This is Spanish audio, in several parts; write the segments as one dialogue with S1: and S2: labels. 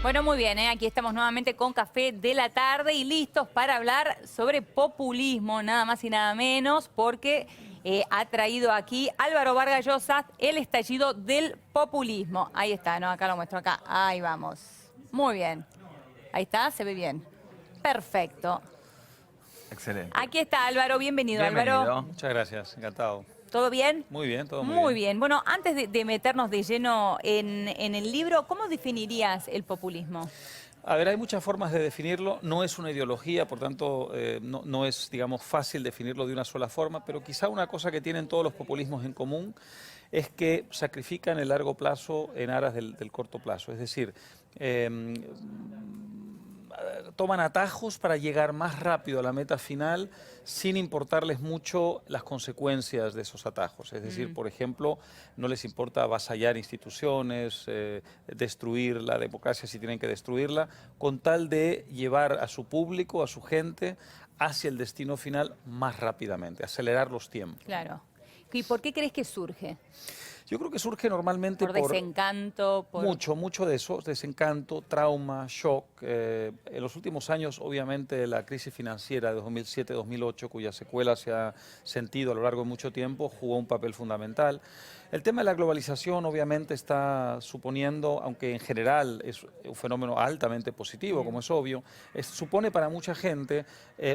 S1: Bueno, muy bien, aquí estamos nuevamente con Café de la Tarde y listos para hablar sobre populismo, nada más y nada menos, porque ha traído aquí Álvaro Vargas Llosa el estallido del populismo. Ahí está, ¿no? Acá lo muestro, acá. Ahí vamos. Muy bien. Ahí está, se ve bien. Perfecto.
S2: Excelente.
S1: Aquí está Álvaro, bienvenido Álvaro.
S2: Muchas gracias, encantado.
S1: ¿Todo bien?
S2: Muy bien, todo muy
S1: Muy
S2: bien.
S1: bien. Bueno, antes de meternos de lleno en el libro, ¿cómo definirías el populismo?
S2: A ver, hay muchas formas de definirlo. No es una ideología, por tanto, no es, digamos, fácil definirlo de una sola forma, pero quizá una cosa que tienen todos los populismos en común es que sacrifican el largo plazo en aras del corto plazo. Es decir, toman atajos para llegar más rápido a la meta final sin importarles mucho las consecuencias de esos atajos. Es decir, por ejemplo, no les importa avasallar instituciones, destruir la democracia si tienen que destruirla, con tal de llevar a su público, a su gente, hacia el destino final más rápidamente, acelerar los tiempos.
S1: Claro. ¿Y por qué crees que surge?
S2: Yo creo que surge normalmente
S1: ¿Por desencanto?
S2: Mucho de eso, desencanto, trauma, shock. En los últimos años, obviamente, la crisis financiera de 2007-2008, cuya secuela se ha sentido a lo largo de mucho tiempo, jugó un papel fundamental. El tema de la globalización, obviamente, está suponiendo, aunque en general es un fenómeno altamente positivo, como es obvio, supone para mucha gente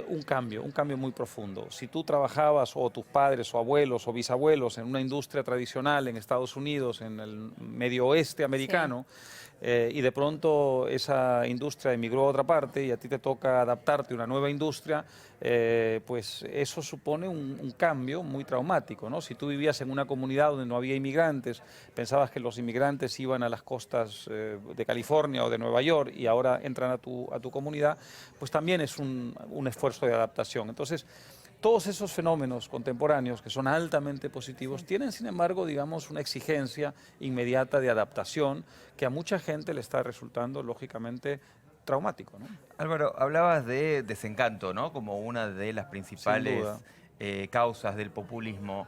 S2: un cambio muy profundo. Si tú trabajabas, o tus padres, o abuelos, o bisabuelos, en una industria tradicional en Estados Unidos, en el medio oeste americano, y de pronto esa industria emigró a otra parte y a ti te toca adaptarte a una nueva industria, pues eso supone un cambio muy traumático, ¿no? Si tú vivías en una comunidad donde no había inmigrantes, pensabas que los inmigrantes iban a las costas de California o de Nueva York y ahora entran a tu comunidad, pues también es un esfuerzo de adaptación. Entonces, todos esos fenómenos contemporáneos, que son altamente positivos, tienen, sin embargo, digamos, una exigencia inmediata de adaptación que a mucha gente le está resultando, lógicamente, traumático, ¿no?
S3: Álvaro, hablabas de desencanto, ¿no? Como una de las
S2: Sin
S3: principales
S2: duda.
S3: causas del populismo.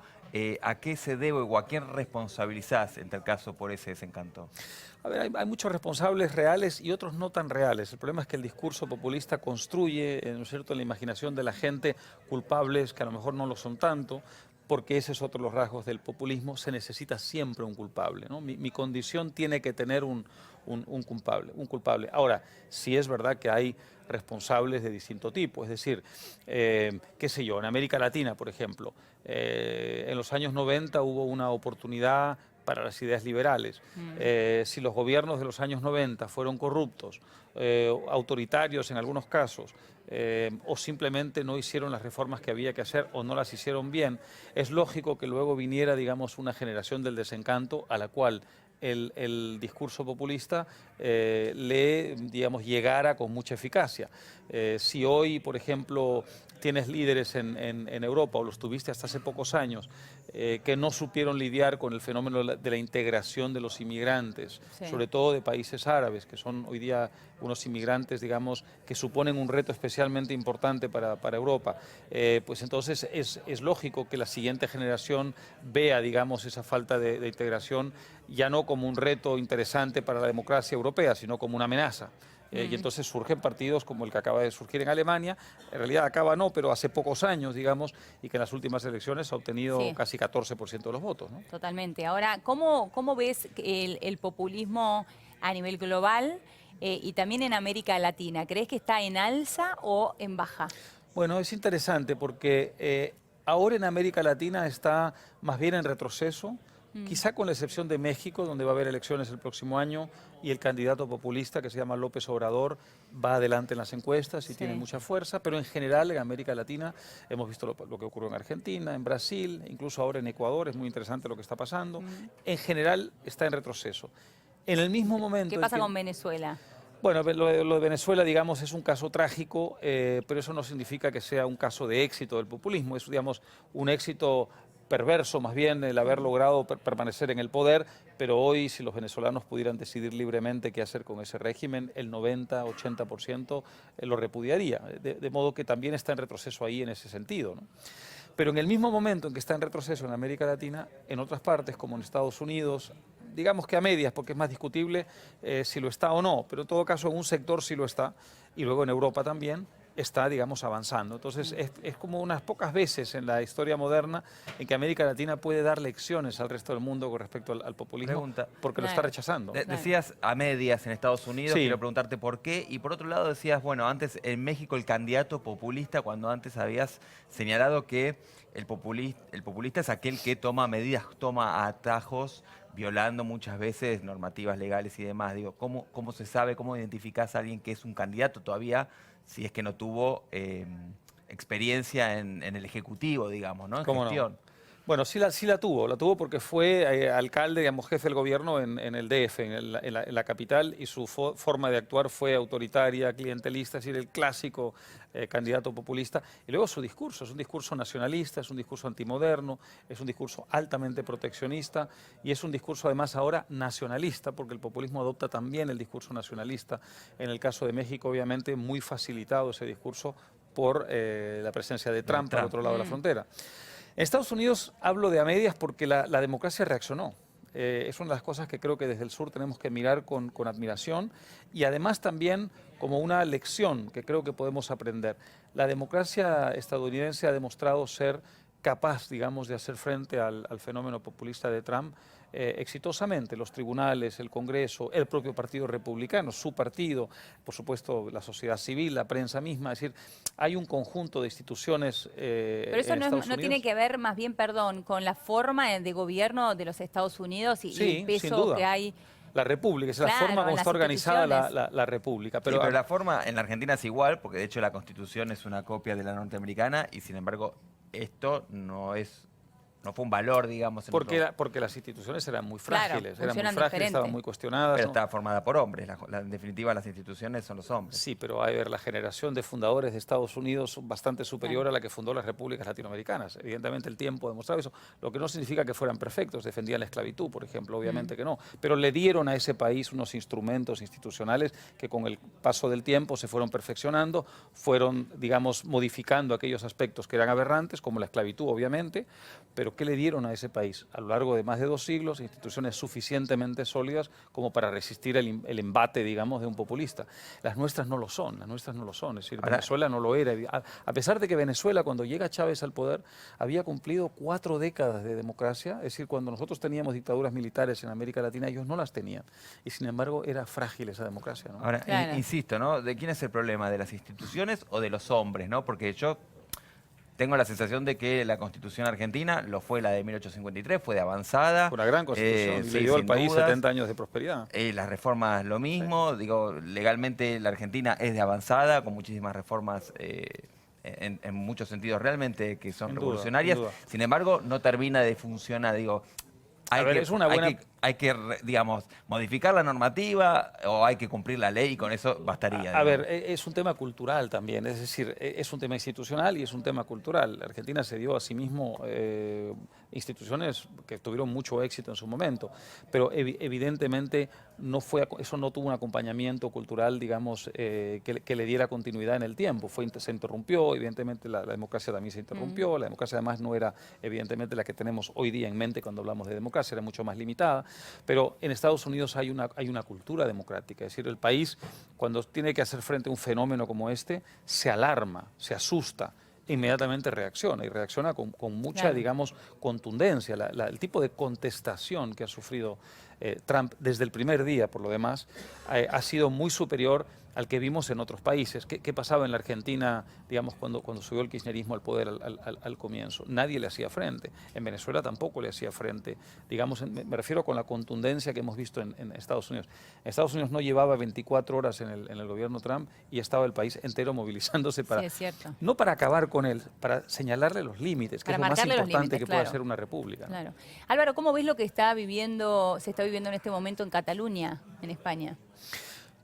S3: ¿A qué se debe o a quién responsabilizás, en tal caso, por ese desencanto?
S2: A ver, hay muchos responsables reales y otros no tan reales. El problema es que el discurso populista construye, ¿no es cierto?, en la imaginación de la gente culpables que a lo mejor no lo son tanto, porque ese es otro de los rasgos del populismo. Se necesita siempre un culpable, ¿no? Mi condición tiene que tener un culpable. Ahora, sí es verdad que hay responsables de distinto tipo, es decir, qué sé yo, en América Latina, por ejemplo, en los años 90 hubo una oportunidad para las ideas liberales. Si los gobiernos de los años 90 fueron corruptos, autoritarios en algunos casos, o simplemente no hicieron las reformas que había que hacer o no las hicieron bien, es lógico que luego viniera, digamos, una generación del desencanto a la cual el discurso populista digamos, llegara con mucha eficacia. Si hoy, por ejemplo, tienes líderes en Europa, o los tuviste hasta hace pocos años, que no supieron lidiar con el fenómeno de la integración de los inmigrantes, sobre todo de países árabes, que son hoy día unos inmigrantes, digamos, que suponen un reto especialmente importante para Europa, pues entonces es lógico que la siguiente generación vea, digamos, esa falta de integración ya no como un reto interesante para la democracia europea, sino como una amenaza. Y entonces surgen partidos como el que acaba de surgir en Alemania, en realidad acaba no, pero hace pocos años, digamos, y que en las últimas elecciones ha obtenido casi 14% de los votos, ¿no?
S1: Totalmente. Ahora, ¿cómo ves el populismo a nivel global y también en América Latina? ¿Crees que está en alza o en baja?
S2: Bueno, es interesante porque ahora en América Latina está más bien en retroceso, quizá con la excepción de México, donde va a haber elecciones el próximo año y el candidato populista, que se llama López Obrador, va adelante en las encuestas y tiene mucha fuerza, pero en general en América Latina hemos visto lo que ocurrió en Argentina, en Brasil, incluso ahora en Ecuador, es muy interesante lo que está pasando. En general está en retroceso. En el mismo momento...
S1: ¿Qué pasa con Venezuela?
S2: Bueno, lo de Venezuela, digamos, es un caso trágico, pero eso no significa que sea un caso de éxito del populismo. Es, digamos, un éxito perverso, más bien, el haber logrado permanecer en el poder, pero hoy, si los venezolanos pudieran decidir libremente qué hacer con ese régimen, el 90-80% lo repudiaría. De modo que también está en retroceso ahí en ese sentido, ¿no? Pero en el mismo momento en que está en retroceso en América Latina, en otras partes, como en Estados Unidos, digamos que a medias, porque es más discutible si lo está o no, pero en todo caso en un sector sí lo está, y luego en Europa también está, digamos, avanzando. Entonces es como unas pocas veces en la historia moderna en que América Latina puede dar lecciones al resto del mundo con respecto al populismo,
S3: Pregunta.
S2: porque lo está rechazando.
S3: Decías a medias en Estados Unidos,
S2: Sí.
S3: quiero preguntarte por qué. Y por otro lado decías, bueno, antes en México el candidato populista, cuando antes habías señalado que el populista es aquel que toma medidas, toma atajos, violando muchas veces normativas legales y demás. Digo, ¿cómo se sabe, cómo identificás a alguien que es un candidato todavía si es que no tuvo experiencia en el Ejecutivo, digamos, ¿no? En
S2: ¿Cómo
S3: gestión.
S2: no? Bueno, sí la tuvo porque fue alcalde, digamos, jefe del gobierno en el DF, en la capital, y su forma de actuar fue autoritaria, clientelista, es decir, el clásico candidato populista. Y luego su discurso, es un discurso nacionalista, es un discurso antimoderno, es un discurso altamente proteccionista y es un discurso además ahora nacionalista, porque el populismo adopta también el discurso nacionalista. En el caso de México, obviamente, muy facilitado ese discurso por la presencia de Trump al otro lado de la frontera. En Estados Unidos hablo de a medias porque la democracia reaccionó. Es una de las cosas que creo que desde el sur tenemos que mirar con admiración y además también como una lección que creo que podemos aprender. La democracia estadounidense ha demostrado ser capaz, digamos, de hacer frente al fenómeno populista de Trump exitosamente. Los tribunales, el Congreso, el propio Partido Republicano, su partido, por supuesto la sociedad civil, la prensa misma. Es decir, hay un conjunto de instituciones
S1: Pero eso
S2: en Estados
S1: no
S2: Unidos.
S1: tiene que ver, más bien, perdón, con la forma de gobierno de los Estados Unidos y
S2: Sí,
S1: el peso
S2: sin duda.
S1: que hay.
S2: La República, es la
S1: Claro,
S2: forma como
S1: las
S2: está organizada
S1: instituciones.
S2: la República.
S3: Pero, pero la forma en la Argentina es igual, porque de hecho la Constitución es una copia de la norteamericana y sin embargo esto no fue un valor, digamos.
S2: Porque las instituciones eran muy
S1: Claro,
S2: frágiles,
S1: funcionan
S2: estaban
S1: diferente.
S2: muy cuestionadas.
S3: Pero
S2: ¿no?
S3: está formada por hombres. En definitiva, las instituciones son los hombres.
S2: Sí, pero hay que ver, la generación de fundadores de Estados Unidos bastante superior
S1: Claro.
S2: a la que fundó las repúblicas latinoamericanas. Evidentemente el tiempo ha demostrado eso, lo que no significa que fueran perfectos, defendían la esclavitud, por ejemplo, obviamente que no, pero le dieron a ese país unos instrumentos institucionales que con el paso del tiempo se fueron perfeccionando, fueron, digamos, modificando aquellos aspectos que eran aberrantes, como la esclavitud, obviamente, pero ¿qué le dieron a ese país? A lo largo de más de 2 siglos, instituciones suficientemente sólidas como para resistir el embate, digamos, de un populista. Las nuestras no lo son, las nuestras no lo son. Es decir,
S3: Ahora,
S2: Venezuela no lo era. A pesar de que Venezuela, cuando llega Chávez al poder, había cumplido 4 décadas de democracia, es decir, cuando nosotros teníamos dictaduras militares en América Latina, ellos no las tenían. Y sin embargo, era frágil esa democracia, ¿no?
S3: ahora,
S1: Claro.
S3: insisto, ¿no? ¿De quién es el problema? ¿De las instituciones o de los hombres, no? Porque yo tengo la sensación de que la Constitución argentina lo fue la de 1853, fue de avanzada.
S2: Fue una gran constitución, y
S3: sí,
S2: le dio al
S3: sin
S2: país
S3: dudas.
S2: 70 años de prosperidad.
S3: Las reformas lo mismo, digo, legalmente la Argentina es de avanzada, con muchísimas reformas en muchos sentidos realmente que son
S2: Sin duda,
S3: revolucionarias.
S2: sin duda.
S3: Sin embargo, no termina de funcionar, digo.
S2: A ver, es una buena-
S3: Hay que, digamos, modificar la normativa o hay que cumplir la ley y con eso bastaría.
S2: A
S3: digamos.
S2: ver, es un tema cultural también, es decir, es un tema institucional y es un tema cultural. La Argentina se dio a sí mismo instituciones que tuvieron mucho éxito en su momento, pero evidentemente eso no tuvo un acompañamiento cultural, digamos, que le diera continuidad en el tiempo. Se interrumpió, evidentemente la democracia también se interrumpió, la democracia además no era evidentemente la que tenemos hoy día en mente cuando hablamos de democracia, era mucho más limitada, pero en Estados Unidos hay una cultura democrática, es decir, el país cuando tiene que hacer frente a un fenómeno como este, se alarma, se asusta, inmediatamente reacciona y reacciona con mucha,
S1: Claro.
S2: digamos, contundencia. El tipo de contestación que ha sufrido Trump desde el primer día, por lo demás, ha sido muy superior al que vimos en otros países. ¿Qué pasaba en la Argentina, digamos, cuando subió el kirchnerismo al poder al comienzo? Nadie le hacía frente. En Venezuela tampoco le hacía frente. Digamos, me refiero con la contundencia que hemos visto en Estados Unidos. En Estados Unidos no llevaba 24 horas en el gobierno Trump y estaba el país entero movilizándose para,
S1: Sí, es cierto.
S2: no para acabar con él, para señalarle los límites, que
S1: Para
S2: es lo más
S1: marcarle los
S2: importante
S1: límites,
S2: que puede
S1: claro.
S2: hacer una república, ¿no?
S1: Claro. Álvaro, ¿cómo ves lo que se está viviendo en este momento en Cataluña, en España?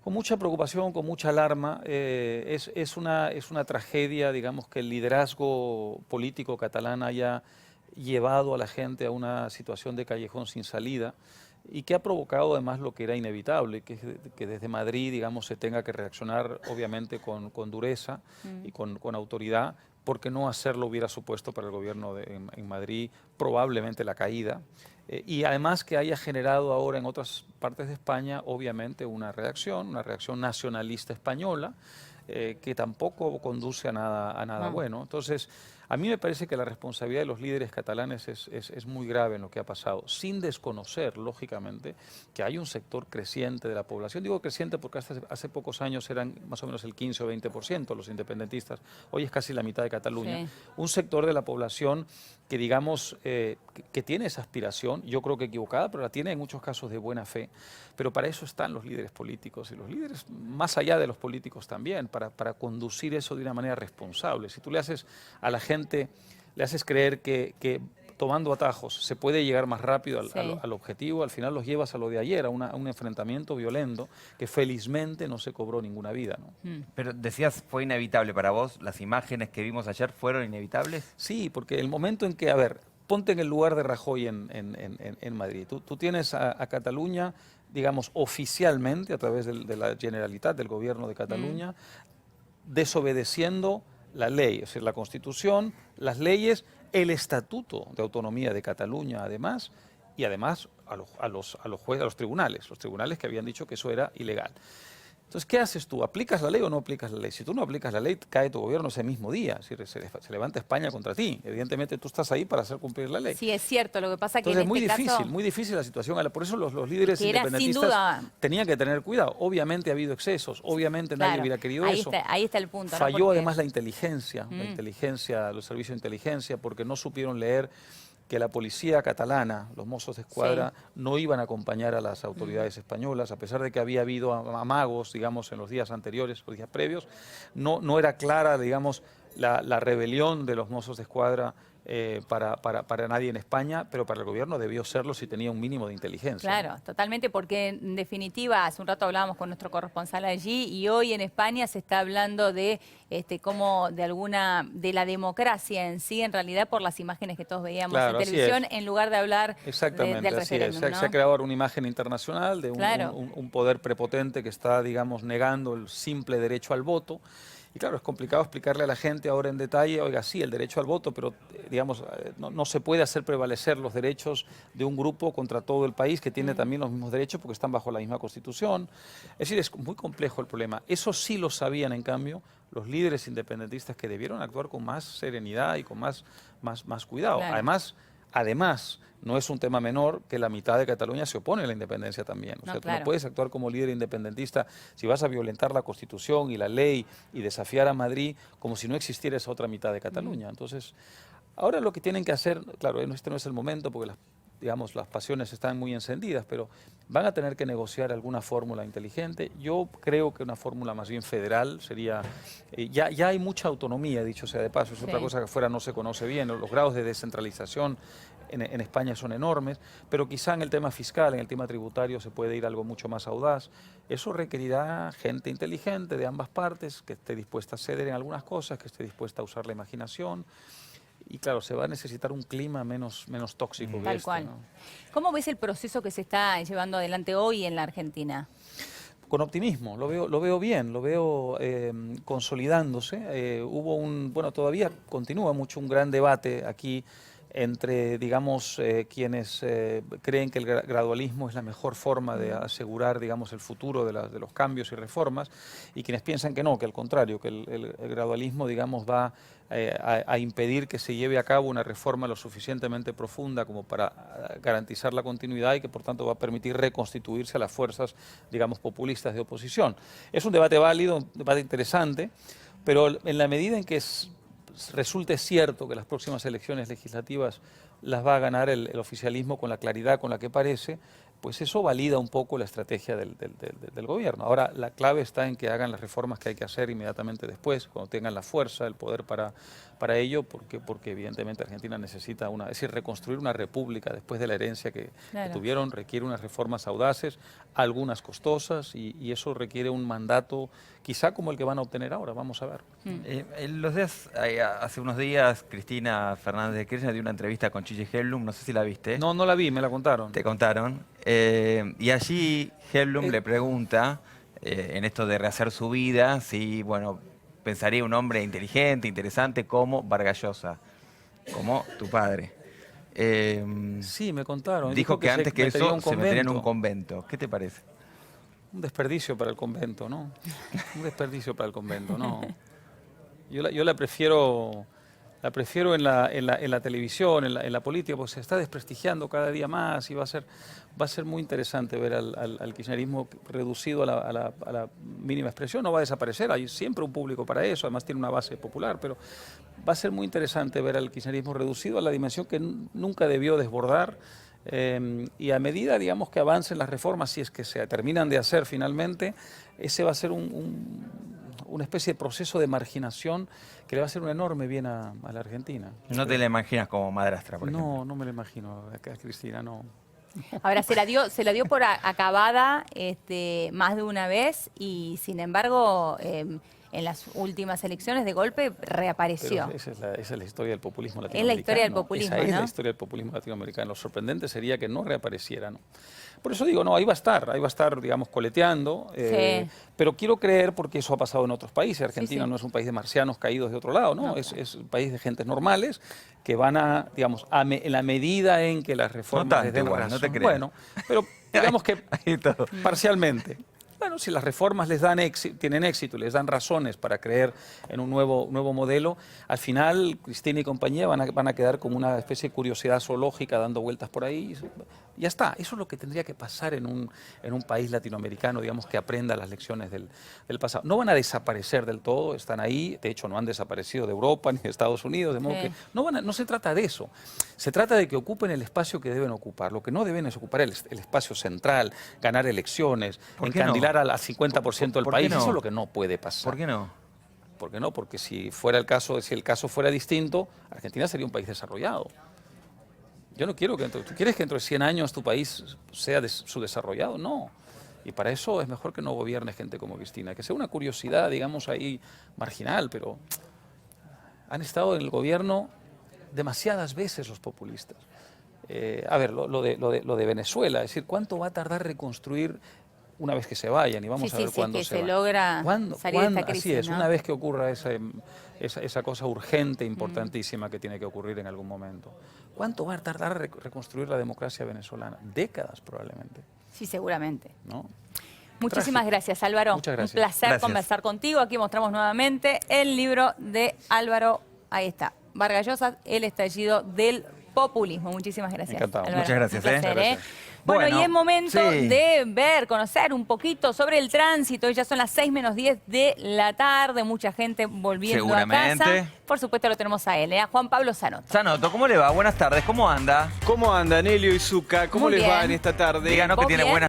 S2: Con mucha preocupación, con mucha alarma. Es una tragedia, digamos, que el liderazgo político catalán haya llevado a la gente a una situación de callejón sin salida y que ha provocado además lo que era inevitable, que desde Madrid, digamos, se tenga que reaccionar obviamente con dureza y con autoridad porque no hacerlo hubiera supuesto para el gobierno en Madrid probablemente la caída. Y además que haya generado ahora en otras partes de España, obviamente, una reacción nacionalista española, que tampoco conduce a nada bueno. Entonces, a mí me parece que la responsabilidad de los líderes catalanes es muy grave en lo que ha pasado, sin desconocer, lógicamente, que hay un sector creciente de la población. Digo creciente porque hasta hace pocos años eran más o menos el 15 o 20% los independentistas, hoy es casi la mitad de Cataluña. Sí. Un sector de la población que, digamos, que tiene esa aspiración, yo creo que equivocada, pero la tiene en muchos casos de buena fe. Pero para eso están los líderes políticos, y los líderes más allá de los políticos también, para conducir eso de una manera responsable. Si tú le haces a la gente, le haces creer que tomando atajos se puede llegar más rápido al objetivo, al final los llevas a lo de ayer, a un enfrentamiento violento que felizmente no se cobró ninguna vida, ¿no?
S3: Pero decías, fue inevitable para vos, ¿las imágenes que vimos ayer fueron inevitables?
S2: Sí, porque el momento en que, a ver, ponte en el lugar de Rajoy en Madrid. Tú tienes a Cataluña, digamos, oficialmente, a través de la Generalitat, del gobierno de Cataluña, desobedeciendo la ley, es decir, la Constitución, las leyes, el Estatuto de Autonomía de Cataluña, además, y además a los jueces, a los tribunales que habían dicho que eso era ilegal. Entonces, ¿qué haces tú? ¿Aplicas la ley o no aplicas la ley? Si tú no aplicas la ley, cae tu gobierno ese mismo día. Es decir, se levanta España contra ti. Evidentemente, tú estás ahí para hacer cumplir la ley.
S1: Sí, es cierto. Lo que pasa que
S2: entonces,
S1: en
S2: muy difícil la situación. Por eso los líderes independentistas tenían que tener cuidado. Obviamente ha habido excesos. Obviamente nadie hubiera querido eso.
S1: Ahí está el punto.
S2: Falló, ¿no? Además la inteligencia, los servicios de inteligencia, porque no supieron leer que la policía catalana, los Mossos d'Esquadra, no iban a acompañar a las autoridades españolas, a pesar de que había habido amagos, digamos, en los días anteriores, los días previos. No era clara, digamos, la rebelión de los Mossos d'Esquadra para nadie en España, pero para el gobierno debió serlo si tenía un mínimo de inteligencia.
S1: Claro, totalmente, porque en definitiva, hace un rato hablábamos con nuestro corresponsal allí y hoy en España se está hablando de como de la democracia en sí, en realidad por las imágenes que todos veíamos en televisión, en lugar de hablar del referéndum, ¿no?
S2: Se ha creado ahora una imagen internacional de un poder prepotente que está, digamos, negando el simple derecho al voto. Y claro, es complicado explicarle a la gente ahora en detalle, oiga, sí, el derecho al voto, pero digamos, no se puede hacer prevalecer los derechos de un grupo contra todo el país que tiene también los mismos derechos porque están bajo la misma Constitución. Es decir, es muy complejo el problema. Eso sí lo sabían, en cambio, los líderes independentistas, que debieron actuar con más serenidad y con más cuidado. Claro. Además, no es un tema menor que la mitad de Cataluña se opone a la independencia también. O sea, tú no puedes actuar como líder independentista si vas a violentar la Constitución y la ley y desafiar a Madrid como si no existiera esa otra mitad de Cataluña. Entonces, ahora lo que tienen que hacer, claro, este no es el momento porque las pasiones están muy encendidas, pero van a tener que negociar alguna fórmula inteligente. Yo creo que una fórmula más bien federal sería... ya hay mucha autonomía, dicho sea de paso, es otra cosa que afuera no se conoce bien. Los grados de descentralización en España son enormes, pero quizá en el tema fiscal, en el tema tributario, se puede ir algo mucho más audaz. Eso requerirá gente inteligente de ambas partes, que esté dispuesta a ceder en algunas cosas, que esté dispuesta a usar la imaginación. Y claro, se va a necesitar un clima menos tóxico que
S1: Tal cual. ¿No? ¿Cómo ves el proceso que se está llevando adelante hoy en la Argentina?
S2: Con optimismo, lo veo bien, lo veo consolidándose. Bueno, todavía continúa mucho un gran debate aquí entre, digamos, quienes creen que el gradualismo es la mejor forma de asegurar, digamos, el futuro de los cambios y reformas, y quienes piensan que no, que al contrario, que el gradualismo, digamos, va a impedir que se lleve a cabo una reforma lo suficientemente profunda como para garantizar la continuidad y que, por tanto, va a permitir reconstituirse a las fuerzas, digamos, populistas de oposición. Es un debate válido, un debate interesante, pero en la medida en que resulte cierto que las próximas elecciones legislativas las va a ganar el oficialismo con la claridad con la que parece, pues eso valida un poco la estrategia del gobierno. Ahora, la clave está en que hagan las reformas que hay que hacer inmediatamente después, cuando tengan la fuerza, el poder para ello, porque evidentemente Argentina necesita es decir, reconstruir una república después de la herencia que tuvieron, requiere unas reformas audaces, algunas costosas, y eso requiere un mandato quizá como el que van a obtener ahora, vamos a ver.
S3: Hace unos días, Cristina Fernández de Kirchner dio una entrevista con Gigi Helblum, no sé si la viste.
S2: No la vi, me la contaron.
S3: Te contaron. Y allí Helblum le pregunta, en esto de rehacer su vida, si, bueno, pensaría un hombre inteligente, interesante, como Vargas Llosa, como tu padre.
S2: Sí, me contaron.
S3: Dijo que antes que
S2: metería
S3: eso se metería en un convento. ¿Qué te parece?
S2: Un desperdicio para el convento, ¿no? Un desperdicio para el convento, ¿no? Yo la prefiero en la televisión, en la política, porque se está desprestigiando cada día más y va a ser muy interesante ver al kirchnerismo reducido a la mínima expresión. No va a desaparecer, hay siempre un público para eso, además tiene una base popular, pero va a ser muy interesante ver al kirchnerismo reducido a la dimensión que nunca debió desbordar. Y a medida, digamos, que avancen las reformas, si es que se terminan de hacer finalmente, ese va a ser una especie de proceso de marginación que le va a hacer un enorme bien a la Argentina.
S3: ¿No te la imaginas como madrastra, por ejemplo?
S2: No, no me lo imagino acá, Cristina, no.
S1: Ahora, se la dio por acabada más de una vez y, sin embargo, en las últimas elecciones de golpe reapareció.
S2: Pero esa es la historia del populismo latinoamericano.
S1: Es la historia del populismo,
S2: esa es
S1: ¿no?
S2: la historia del populismo latinoamericano. Lo sorprendente sería que no reapareciera, ¿no? Por eso digo, no, ahí va a estar, digamos, coleteando,
S1: Sí.
S2: pero quiero creer, porque eso ha pasado en otros países. Argentina
S1: Sí.
S2: no es un país de marcianos caídos de otro lado, ¿no?
S1: No,
S2: Es un país de gentes normales que van a, digamos, en la medida en que las reformas les
S3: tanto
S2: den
S3: igual,
S2: razón.
S3: no te creas.
S2: Bueno, pero digamos que
S3: Ahí todo.
S2: parcialmente. Bueno, si las reformas tienen éxito y les dan razones para creer en un nuevo modelo, al final Cristina y compañía van a quedar como una especie de curiosidad zoológica dando vueltas por ahí. Ya está, eso es lo que tendría que pasar en un país latinoamericano, digamos, que aprenda las lecciones del pasado. No van a desaparecer del todo, están ahí, de hecho no han desaparecido de Europa ni de Estados Unidos, de modo
S1: Sí.
S2: que no se trata de eso. Se trata de que ocupen el espacio que deben ocupar. Lo que no deben es ocupar el espacio central, ganar elecciones,
S3: ¿Por qué no?
S2: encandilar al 50% del
S3: ¿Por qué
S2: país.
S3: no?
S2: Eso es lo que no puede pasar.
S3: ¿Por qué no?
S2: ¿Por qué no? Porque si el caso fuera distinto, Argentina sería un país desarrollado. Yo no quiero que ¿tú quieres que dentro de 100 años tu país sea subdesarrollado? No. Y para eso es mejor que no gobierne gente como Cristina, que sea una curiosidad, digamos, ahí marginal, pero han estado en el gobierno demasiadas veces los populistas. A ver, lo de Venezuela, es decir, ¿cuánto va a tardar reconstruir una vez que se vayan? Y vamos a ver cuándo
S1: que
S2: se
S1: se
S2: van.
S1: logra salir de esta crisis,
S2: así es,
S1: ¿no?
S2: una vez que ocurra esa cosa urgente, importantísima que tiene que ocurrir en algún momento. ¿Cuánto va a tardar reconstruir la democracia venezolana? Décadas probablemente,
S1: Sí, seguramente.
S2: ¿no?
S1: Muchísimas
S2: Trágico.
S1: gracias, Álvaro.
S2: Muchas gracias.
S1: Un placer
S3: Gracias.
S1: conversar contigo. Aquí mostramos nuevamente el libro de Álvaro. Ahí está. Vargas Llosa, El estallido del populismo. Muchísimas gracias.
S2: Encantado.
S1: Álvaro.
S3: Muchas gracias,
S1: Un placer,
S2: Gracias.
S1: Bueno,
S3: Bueno,
S1: y es momento
S3: sí.
S1: de conocer un poquito sobre el tránsito. Ya son las 6 menos 10 de la tarde. Mucha gente volviendo a
S3: Seguramente.
S1: casa. Por supuesto lo tenemos a él, a Juan Pablo Zanotto.
S3: Sanoto, ¿cómo le va? Buenas tardes, ¿cómo anda?
S4: ¿Cómo anda Nelio y Zucca? ¿Cómo
S1: Muy
S4: les va
S1: bien.
S4: en esta tarde?
S3: Díganos que
S1: ¿Vos
S3: tiene
S1: bien?
S3: buenas